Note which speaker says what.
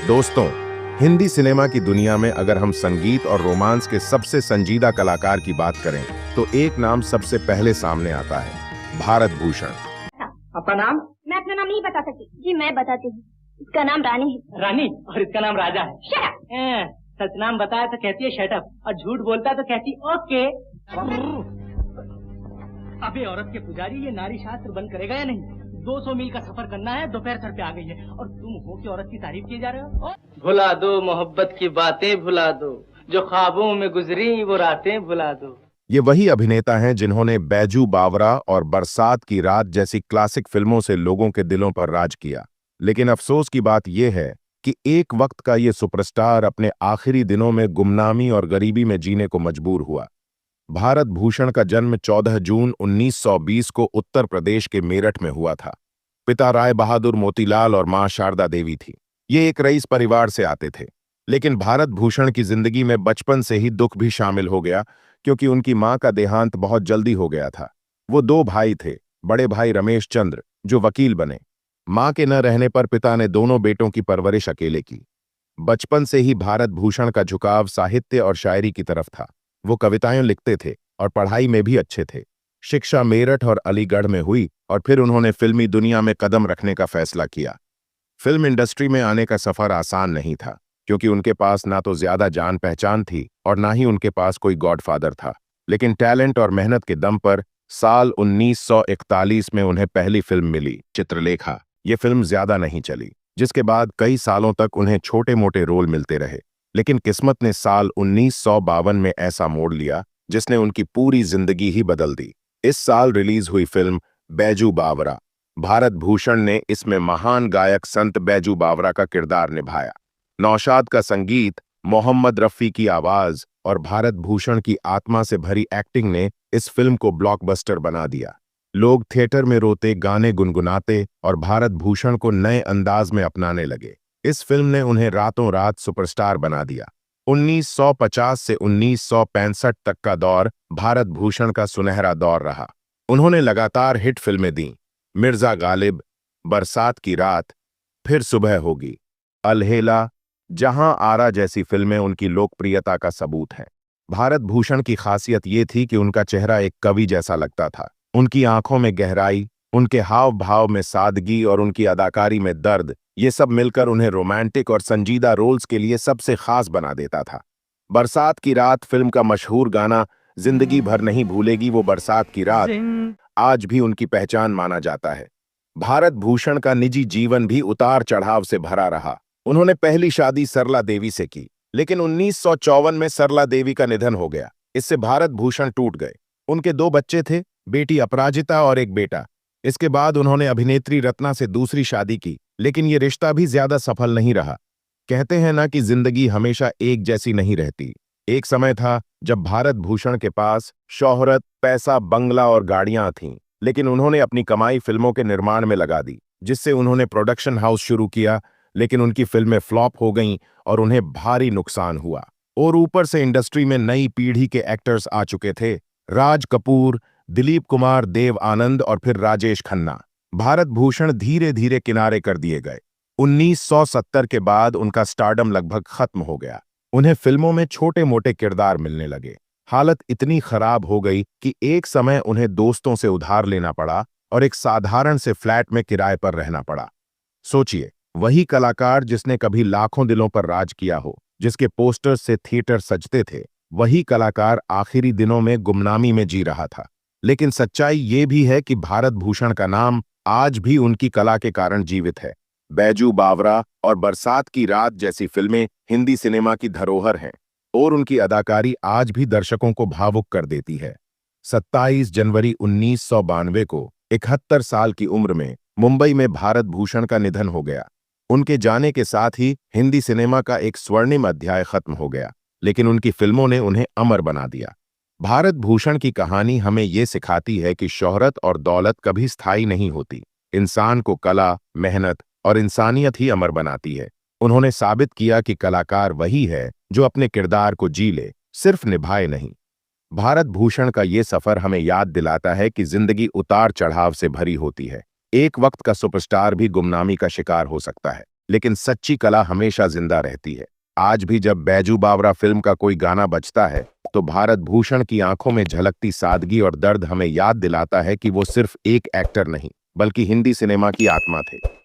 Speaker 1: दोस्तों, हिंदी सिनेमा की दुनिया में अगर हम संगीत और रोमांस के सबसे संजीदा कलाकार की बात करें तो एक नाम सबसे पहले सामने आता है, भारत भूषण।
Speaker 2: आपका नाम?
Speaker 3: मैं अपना नाम नहीं बता सकती जी, मैं बताती हूँ। इसका नाम रानी है।
Speaker 2: रानी? और इसका नाम राजा है।
Speaker 3: Shut up.
Speaker 2: सच नाम बताया तो कहती है शट अप, और झूठ बोलता तो कहती ओके। अबे औरत के पुजारी, ये नारी शास्त्र बंद करेगा या नहीं? 200 मील का सफर करना है, दोपहर सर पे आ गई है और तुम हो कि औरत की तारीफ किए जा रहे हो।
Speaker 4: भुला दो मोहब्बत की बातें, भुला दो जो ख्वाबों में गुजरी वो रातें, भुला दो।
Speaker 1: ये वही अभिनेता हैं जिन्होंने बैजू बावरा और बरसात की रात जैसी क्लासिक फिल्मों से लोगों के दिलों पर राज किया। लेकिन अफसोस की बात यह है कि एक वक्त का ये सुपरस्टार अपने आखिरी दिनों में गुमनामी और गरीबी में जीने को मजबूर हुआ। भारत भूषण का जन्म 14 जून 1920 को उत्तर प्रदेश के मेरठ में हुआ था। पिता राय बहादुर मोतीलाल और मां शारदा देवी थी। ये एक रईस परिवार से आते थे। लेकिन भारत भूषण की जिंदगी में बचपन से ही दुख भी शामिल हो गया, क्योंकि उनकी मां का देहांत बहुत जल्दी हो गया था। वो 2 भाई थे, बड़े भाई रमेश चंद्र जो वकील बने। मां के न रहने पर पिता ने दोनों बेटों की परवरिश अकेले की। बचपन से ही भारत भूषण का झुकाव साहित्य और शायरी की तरफ था। वो कविताएं लिखते थे और पढ़ाई में भी अच्छे थे। शिक्षा मेरठ और अलीगढ़ में हुई और फिर उन्होंने फिल्मी दुनिया में कदम रखने का फैसला किया। फिल्म इंडस्ट्री में आने का सफर आसान नहीं था, क्योंकि उनके पास ना तो ज्यादा जान पहचान थी और ना ही उनके पास कोई गॉडफादर था। लेकिन टैलेंट और मेहनत के दम पर साल 1941 में उन्हें पहली फिल्म मिली, चित्रलेखा। ये फिल्म ज्यादा नहीं चली, जिसके बाद कई सालों तक उन्हें छोटे मोटे रोल मिलते रहे। लेकिन किस्मत ने साल 1952 में ऐसा मोड़ लिया जिसने उनकी पूरी जिंदगी ही बदल दी। इस साल रिलीज हुई फिल्म बैजू बावरा। भारत भूषण ने इसमें महान गायक संत बैजू बावरा का किरदार निभाया। नौशाद का संगीत, मोहम्मद रफी की आवाज और भारत भूषण की आत्मा से भरी एक्टिंग ने इस फिल्म को ब्लॉकबस्टर बना दिया। लोग थिएटर में रोते, गाने गुनगुनाते और भारत भूषण को नए अंदाज में अपनाने लगे। इस फिल्म ने उन्हें रातों रात सुपरस्टार बना दिया। 1950 से 1965 तक का दौर भारत भूषण का सुनहरा दौर रहा। उन्होंने लगातार हिट फिल्में दी, मिर्जा गालिब, बरसात की रात, फिर सुबह होगी, अलहेला, जहां आरा जैसी फिल्में उनकी लोकप्रियता का सबूत हैं। भारत भूषण की खासियत ये थी कि उनका चेहरा एक कवि जैसा लगता था। उनकी आंखों में गहराई, उनके हाव भाव में सादगी और उनकी अदाकारी में दर्द, ये सब मिलकर उन्हें रोमांटिक और संजीदा रोल्स के लिए सबसे खास बना देता था। बरसात की रात फिल्म का मशहूर गाना जिंदगी भर नहीं भूलेगी वो बरसात की रात आज भी उनकी पहचान माना जाता है। भारत भूषण का निजी जीवन भी उतार चढ़ाव से भरा रहा। उन्होंने पहली शादी सरला देवी से की, लेकिन 1954 में सरला देवी का निधन हो गया। इससे भारत भूषण टूट गए। उनके 2 बच्चे थे, बेटी अपराजिता और एक बेटा। इसके बाद उन्होंने अभिनेत्री रत्ना से दूसरी शादी की, लेकिन ये रिश्ता भी ज्यादा सफल नहीं रहा। कहते हैं ना कि जिंदगी हमेशा एक जैसी नहीं रहती। एक समय था जब भारत भूषण के पास शोहरत, पैसा, बंगला और गाड़ियां थीं, लेकिन उन्होंने अपनी कमाई फिल्मों के निर्माण में लगा दी, जिससे उन्होंने प्रोडक्शन हाउस शुरू किया। लेकिन उनकी फिल्में फ्लॉप हो गईं और उन्हें भारी नुकसान हुआ। और ऊपर से इंडस्ट्री में नई पीढ़ी के एक्टर्स आ चुके थे, राज कपूर, दिलीप कुमार, देव आनंद और फिर राजेश खन्ना। भारत भूषण धीरे धीरे किनारे कर दिए गए। 1970 के बाद उनका स्टारडम लगभग खत्म हो गया। उन्हें फिल्मों में छोटे मोटे किरदार मिलने लगे। हालत इतनी खराब हो गई कि एक समय उन्हें दोस्तों से उधार लेना पड़ा और एक साधारण से फ्लैट में किराए पर रहना पड़ा। सोचिए, वही कलाकार जिसने कभी लाखों दिलों पर राज किया हो, जिसके पोस्टर्स से थिएटर सजते थे, वही कलाकार आखिरी दिनों में गुमनामी में जी रहा था। लेकिन सच्चाई ये भी है कि भारत भूषण का नाम आज भी उनकी कला के कारण जीवित है। बैजू बावरा और बरसात की रात जैसी फिल्में हिंदी सिनेमा की धरोहर हैं और उनकी अदाकारी आज भी दर्शकों को भावुक कर देती है। 27 जनवरी 1992 को 71 साल की उम्र में मुंबई में भारत भूषण का निधन हो गया। उनके जाने के साथ ही हिंदी सिनेमा का एक स्वर्णिम अध्याय खत्म हो गया, लेकिन उनकी फिल्मों ने उन्हें अमर बना दिया। भारत भूषण की कहानी हमें ये सिखाती है कि शोहरत और दौलत कभी स्थायी नहीं होती। इंसान को कला, मेहनत और इंसानियत ही अमर बनाती है। उन्होंने साबित किया कि कलाकार वही है जो अपने किरदार को जी ले, सिर्फ निभाए नहीं। भारत भूषण का ये सफर हमें याद दिलाता है कि जिंदगी उतार चढ़ाव से भरी होती है। एक वक्त का सुपरस्टार भी गुमनामी का शिकार हो सकता है। लेकिन सच्ची कला हमेशा जिंदा रहती है। आज भी जब बैजू बावरा फिल्म का कोई गाना बजता है तो भारत भूषण की आंखों में झलकती सादगी और दर्द हमें याद दिलाता है कि वो सिर्फ एक एक्टर नहीं बल्कि हिंदी सिनेमा की आत्मा थे।